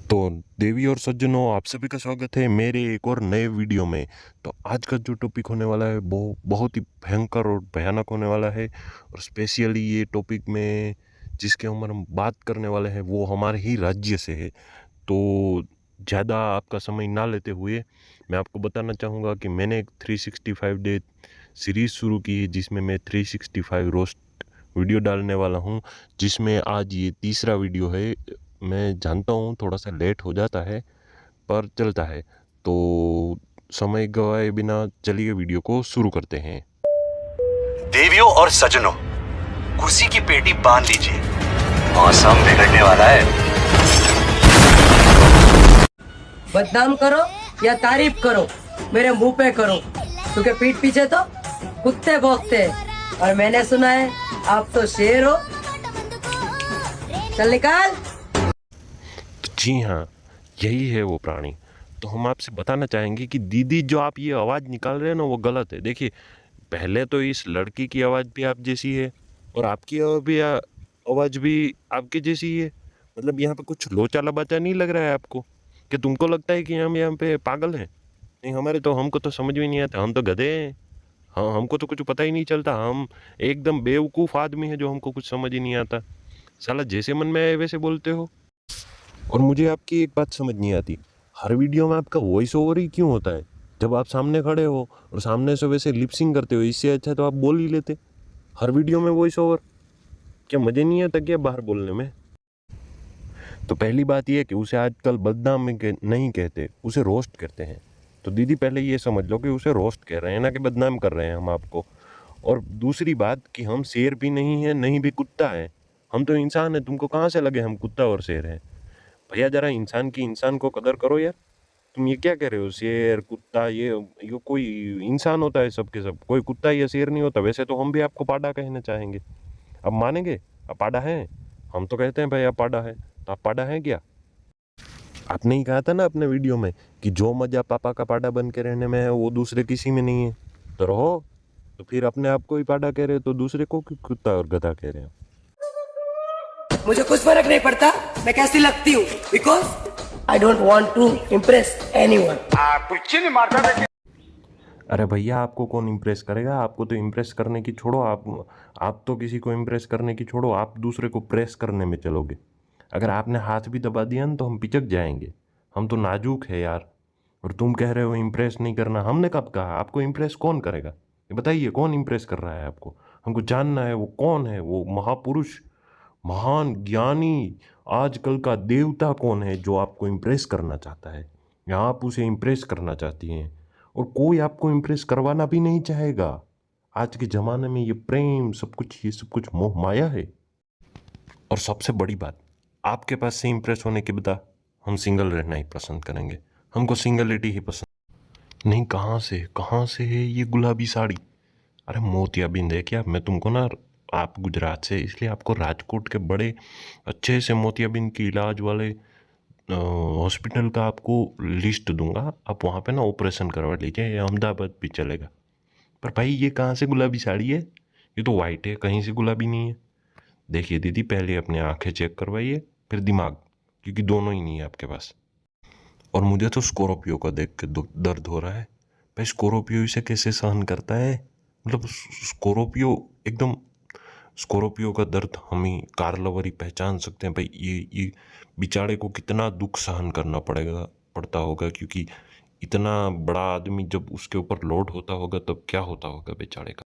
तो देवी और सज्जनों, आप सभी का स्वागत है मेरे एक और नए वीडियो में। तो आज का जो टॉपिक होने वाला है वो बहुत ही भयंकर और भयानक होने वाला है। और स्पेशली ये टॉपिक में जिसके ऊपर हम बात करने वाले हैं वो हमारे ही राज्य से है। तो ज़्यादा आपका समय ना लेते हुए मैं आपको बताना चाहूँगा कि मैंने एक 365 डे सीरीज़ शुरू की है जिसमें मैं 365 रोस्ट वीडियो डालने वाला हूँ, जिसमें आज ये तीसरा वीडियो है। मैं जानता हूँ थोड़ा सा लेट हो जाता है पर चलता है। तो समय गवाए बिना चलिए वीडियो को शुरू करते हैं। देवियों और सज्जनों, कुर्सी की पेटी बांध लीजिए, मौसम बिगड़ने वाला है। बदनाम करो या तारीफ करो, मेरे मुंह पे करो, क्योंकि पीठ पीछे तो कुत्ते भौंकते हैं और मैंने सुना है आप तो शेर हो। चल निकाल। तो जी हाँ, यही है वो प्राणी। तो हम आपसे बताना चाहेंगे कि दीदी जो आप ये आवाज़ निकाल रहे हैं ना वो गलत है। देखिए, पहले तो इस लड़की की आवाज़ भी आप जैसी है और आपकी आवाज़ भी आपके जैसी ही है। मतलब यहाँ पे कुछ लोचा लबाचा नहीं लग रहा है आपको? कि तुमको लगता है कि हम यहाँ पे पागल हैं? नहीं, हमको तो समझ में नहीं आता, हम तो गधे हैं। हाँ, हमको तो कुछ पता ही नहीं चलता, हम एकदम बेवकूफ़ आदमी है जो हमको कुछ समझ ही नहीं आता। साला जैसे मन में आए वैसे बोलते हो। और मुझे आपकी एक बात समझ नहीं आती, हर वीडियो में आपका वॉइस ओवर ही क्यों होता है? जब आप सामने खड़े हो और सामने से वैसे लिपसिंग करते हो, इससे अच्छा तो आप बोल ही लेते। हर वीडियो में वॉइस ओवर, क्या मज़े नहीं आता क्या बाहर बोलने में? तो पहली बात यह है कि उसे आजकल बदनाम नहीं कहते, उसे रोस्ट कहते हैं। तो दीदी पहले ये समझ लो कि उसे रोस्ट कह रहे हैं, ना कि बदनाम कर रहे हैं हम आपको। और दूसरी बात कि हम शेर भी नहीं है, नहीं भी कुत्ता है, हम तो इंसान है। तुमको कहाँ से लगे हम कुत्ता और शेर हैं? भैया जरा इंसान को कदर करो यार। तुम ये क्या कह रहे हो? शेर कुत्ता, ये कोई इंसान होता है सबके सब, कोई कुत्ता या शेर नहीं होता। वैसे तो हम भी आपको पाडा कहना चाहेंगे, अब मानेंगे? आप पाडा हैं? हम तो कहते हैं भाई आप पाडा है, तो आप पाडा हैं क्या? आपने ही कहा था ना अपने वीडियो में कि जो मजा पापा का पाडा बन के रहने में है वो दूसरे किसी में नहीं है। तो रहो। तो फिर अपने आप को ही पाडा कह रहे हो तो दूसरे को क्यों कुत्ता और गधा कह रहे हो? मुझे कुछ फर्क नहीं पड़ता मैं कैसी लगती हूँ, because I don't want to impress anyone. अरे भैया, आपको कौन इम्प्रेस करेगा? आपको तो इम्प्रेस करने की छोड़ो, आप तो किसी को इम्प्रेस करने की छोड़ो, आप दूसरे को प्रेस करने में चलोगे। अगर आपने हाथ भी दबा दिया ना तो हम पिचक जाएंगे। हम तो नाजुक है यार। और तुम कह रहे हो इम्प्रेस नहीं करना, हमने कब कहा? आपको इम्प्रेस कौन करेगा? ये बताइए, कौन इम्प्रेस कर रहा है आपको? हमको जानना है वो कौन है, वो महापुरुष, महान ज्ञानी, आजकल का देवता कौन है जो आपको इम्प्रेस करना चाहता है, या आप उसे इम्प्रेस करना चाहती हैं? और कोई आपको इम्प्रेस करवाना भी नहीं चाहेगा। आज के ज़माने में ये सब कुछ मोह माया है। और सबसे बड़ी बात, आपके पास से इम्प्रेस होने के बता हम सिंगल रहना ही पसंद करेंगे। हमको सिंगलिटी ही पसंद नहीं। कहाँ से है ये गुलाबी साड़ी? अरे मोतियाबिंद है क्या? मैं तुमको ना, आप गुजरात से इसलिए आपको राजकोट के बड़े अच्छे से मोतियाबिंद की इलाज वाले हॉस्पिटल का आपको लिस्ट दूंगा। आप वहाँ पे ना ऑपरेशन करवा लीजिए, या अहमदाबाद भी चलेगा। पर भाई ये कहाँ से गुलाबी साड़ी है? ये तो वाइट है, कहीं से गुलाबी नहीं है। देखिए दीदी, पहले अपने आंखें चेक करवाइए, फिर दिमाग, क्योंकि दोनों ही नहीं है आपके पास। और मुझे तो स्कॉर्पियो का देख के दर्द हो रहा है। भाई स्कॉर्पियो इसे कैसे सहन करता है? मतलब स्कॉर्पियो एकदम, स्कॉर्पियो का दर्द हम ही कार लवर ही पहचान सकते हैं। भाई ये बेचारे को कितना दुख सहन करना पड़ता होगा, क्योंकि इतना बड़ा आदमी जब उसके ऊपर लोड होता होगा तब क्या होता होगा बेचारे का।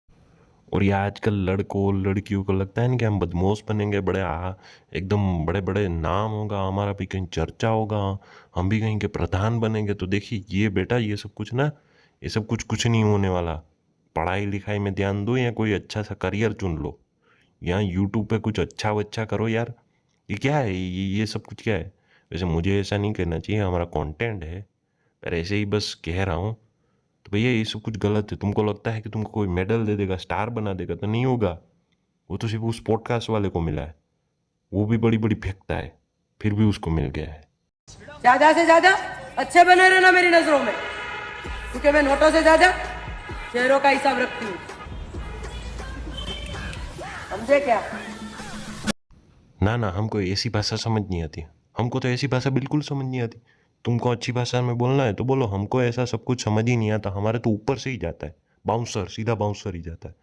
और ये आजकल लड़कों लड़कियों को लगता है ना कि हम बदमाश बनेंगे, एकदम बड़े बड़े नाम होगा हमारा, भी कहीं चर्चा होगा, हम भी कहीं के प्रधान बनेंगे। तो देखिए ये बेटा, ये सब कुछ ना, ये सब कुछ नहीं होने वाला। पढ़ाई लिखाई में ध्यान दो, या कोई अच्छा सा करियर चुन लो, या यूट्यूब पे कुछ अच्छा वच्चा करो यार। ये क्या है? ये सब कुछ क्या है? वैसे मुझे ऐसा नहीं करना चाहिए, हमारा कंटेंट है, पर ऐसे ही बस कह रहा हूँ। तो भैया ये सब कुछ गलत है। तुमको लगता है कि तुमको कोई मेडल दे देगा, स्टार बना देगा, तो नहीं होगा। वो तो सिर्फ उस पॉडकास्ट वाले को मिला है, वो भी बड़ी बड़ी फेंकता है, फिर भी उसको मिल गया है। ज्यादा से ज्यादा अच्छे बने रहना मेरी नजरों में, क्योंकि मैं नोटों से ज्यादा शेरों का हिसाब रखती हूँ। समझे क्या? ना ना, हमको ऐसी भाषा समझ नहीं आती। हमको तो ऐसी भाषा बिल्कुल समझ नहीं आती। तुमको अच्छी भाषा में बोलना है तो बोलो, हमको ऐसा सब कुछ समझ ही नहीं आता, हमारे तो ऊपर से ही जाता है, बाउंसर, सीधा बाउंसर ही जाता है।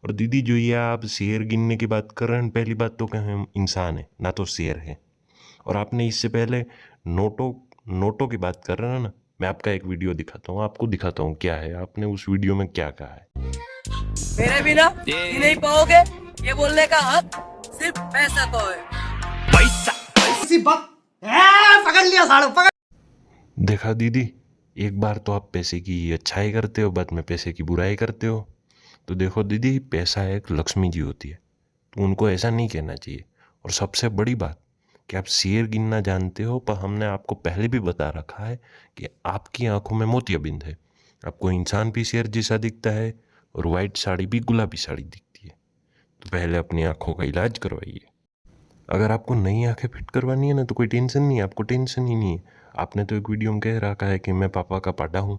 और दीदी जो ये आप शेर गिनने की बात कर रहे हैं, पहली बात तो क्या हम इंसान है ना तो शेर है। और आपने इससे पहले नोटों नोटों की बात कर रहे हैं ना, मैं आपका एक वीडियो दिखाता हूँ, आपको दिखाता हूँ क्या है, आपने उस वीडियो में क्या कहा है। मेरे बिना जी नहीं पाओगे, ये बोलने का हक सिर्फ पैसा को है। पकड़ लिया साड़ू, पकड़। देखा दीदी, एक बार तो आप पैसे की अच्छाई करते हो, बाद में पैसे की बुराई करते हो। तो देखो दीदी, पैसा एक लक्ष्मी जी होती है, तो उनको ऐसा नहीं कहना चाहिए। और सबसे बड़ी बात कि आप शेर गिनना जानते हो, पर हमने आपको पहले भी बता रखा है कि आपकी आंखों में मोतियाबिंद है। आपको इंसान भी शेर जैसा दिखता है और वाइट साड़ी भी गुलाबी साड़ी दिखती है। तो पहले अपनी आंखों का इलाज करवाइए। अगर आपको नई आंखें फिट करवानी है ना, तो कोई टेंशन नहीं है, आपको टेंशन ही नहीं है। आपने तो एक वीडियो में कह रखा है कि मैं पापा का पाडा हूँ,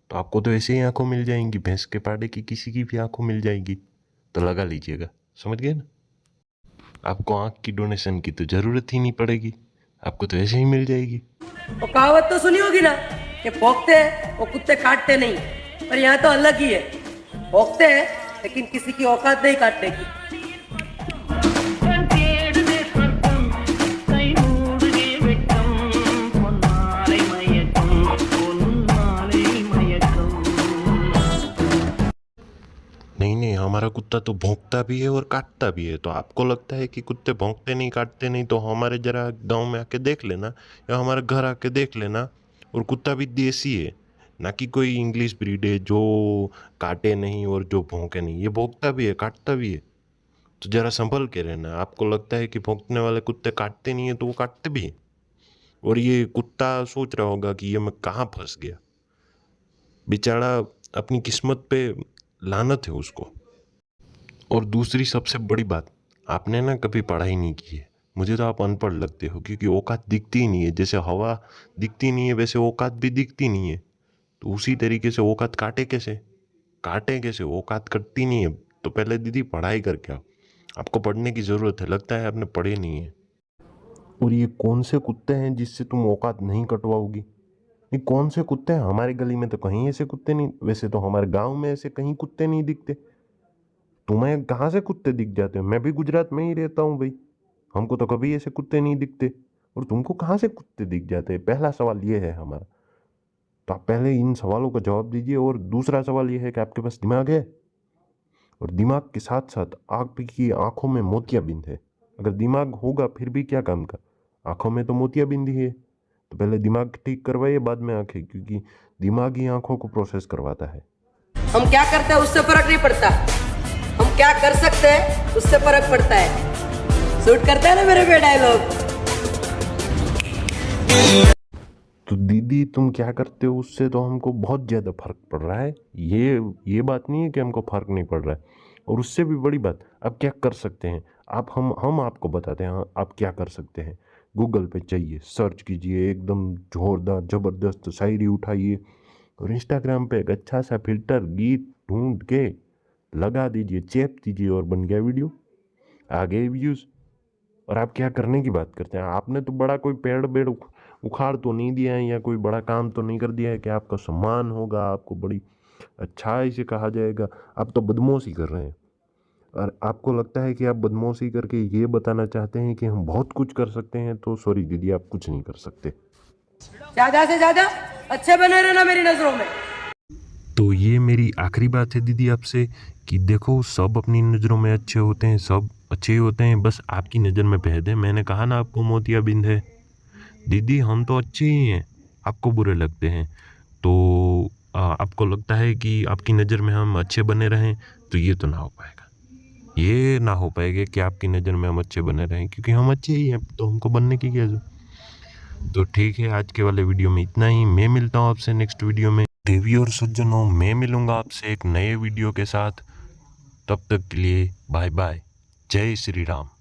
तो आपको तो ऐसे ही आंखों मिल जाएंगी, भैंस के पाडे की किसी की भी आंखों मिल जाएगी। तो लगा लीजिएगा, समझ गए ना। आपको आंख की डोनेशन की तो ज़रूरत ही नहीं पड़ेगी, आपको तो ऐसे ही मिल जाएगी। वो कहावत तो सुनी होगी ना कि भौंकते हैं वो कुत्ते काटते नहीं, पर यहाँ तो अलग ही है। भौंकते हैं लेकिन किसी की औकात नहीं काटने की। नहीं, हमारा कुत्ता तो भौंकता भी है और काटता भी है। तो आपको लगता है कि कुत्ते भौंकते नहीं काटते नहीं, तो हमारे जरा गांव में आके देख लेना, या हमारे घर आके देख लेना। और कुत्ता भी देसी है, ना कि कोई इंग्लिश ब्रीड है जो काटे नहीं और जो भौंके नहीं। ये भौंकता भी है, काटता भी है। तो जरा संभल के रहना। आपको लगता है कि भौंकने वाले कुत्ते काटते नहीं है, तो वो काटते भी हैं। और ये कुत्ता सोच रहा होगा कि ये मैं कहाँ फंस गया, बेचारा अपनी किस्मत पे लानत है उसको। और दूसरी सबसे बड़ी बात, आपने ना कभी पढ़ाई नहीं की है। मुझे तो आप अनपढ़ लगते हो, क्योंकि औकात दिखती ही नहीं है। जैसे हवा दिखती नहीं है, वैसे औकात भी दिखती नहीं है। तो उसी तरीके से औकात काटे कैसे, औकात कटती नहीं है। तो पहले दीदी पढ़ाई करके आओ, आपको पढ़ने की ज़रूरत है। लगता है आपने पढ़े नहीं है। और ये कौन से कुत्ते हैं जिससे तुम औकात नहीं कटवाओगी? ये कौन से कुत्ते हैं? हमारी गली में तो कहीं ऐसे कुत्ते नहीं, वैसे तो हमारे गांव में ऐसे कहीं कुत्ते नहीं दिखते। तुम्हें कहाँ से कुत्ते दिख जाते हो? मैं भी गुजरात में ही रहता हूँ भाई, हमको तो कभी ऐसे कुत्ते नहीं दिखते। और तुमको कहाँ से कुत्ते दिख जाते हैं? पहला सवाल ये है हमारा। तो आप पहले इन सवालों का जवाब दीजिए। और दूसरा सवाल ये है कि आपके पास दिमाग है? और दिमाग के साथ साथ आपकी आंखों में मोतियाबिंद है। अगर दिमाग होगा फिर भी क्या काम का, आंखों में तो मोतियाबिंद ही है। तो पहले दिमाग ठीक करवाइए, बाद में आंखें, क्योंकि दिमाग ही आंखों को प्रोसेस करवाता है। हम क्या करते हैं उससे फर्क नहीं पड़ता, हम क्या कर सकते हैं उससे फर्क पड़ता है। सूट करता है ना मेरे पे डायलॉग। तो दीदी तुम क्या करते हो उससे तो हमको बहुत ज़्यादा फर्क पड़ रहा है। ये बात नहीं है कि हमको फर्क नहीं पड़ रहा है। और उससे भी बड़ी बात, आप क्या कर सकते हैं, आप हम आपको बताते हैं आप क्या कर सकते हैं। गूगल पे चाहिए, सर्च कीजिए, एकदम जोरदार ज़बरदस्त शायरी उठाइए, और इंस्टाग्राम पे एक अच्छा सा फिल्टर गीत ढूंढ के लगा दीजिए, चेप दीजिए, और बन गया वीडियो, आ गए व्यूज़। और आप क्या करने की बात करते हैं? आपने तो बड़ा कोई पेड़ बेड़ उखाड़ तो नहीं दिया है, या कोई बड़ा काम तो नहीं कर दिया है कि आपका सम्मान होगा, आपको बड़ी अच्छाई से कहा जाएगा। आप तो बदमाशी कर रहे हैं। और आपको लगता है कि आप बदमाशी करके ये बताना चाहते हैं कि हम बहुत कुछ कर सकते हैं। तो सॉरी दीदी, आप कुछ नहीं कर सकते। ज्यादा से ज्यादा अच्छे बने रहना मेरी नजरों में। तो ये मेरी आखिरी बात है दीदी आपसे, कि देखो सब अपनी नज़रों में अच्छे होते हैं, सब अच्छे ही होते हैं, बस आपकी नज़र में भेद है। मैंने कहा ना आपको मोतियाबिंद है। दीदी हम तो अच्छे ही हैं, आपको बुरे लगते हैं। तो आपको लगता है कि आपकी नज़र में हम अच्छे बने रहें, तो ये तो ना हो पाएगा। ये ना हो पाएगा कि आपकी नज़र में हम अच्छे बने रहें, क्योंकि हम अच्छे ही हैं, तो हमको बनने की क्या जरूरत। तो ठीक है, आज के वाले वीडियो में इतना ही। मैं मिलता हूँ आपसे नेक्स्ट वीडियो में। देवी और सज्जनों, मैं मिलूँगा आपसे एक नए वीडियो के साथ। तब तक के लिए बाय बाय। जय श्री राम।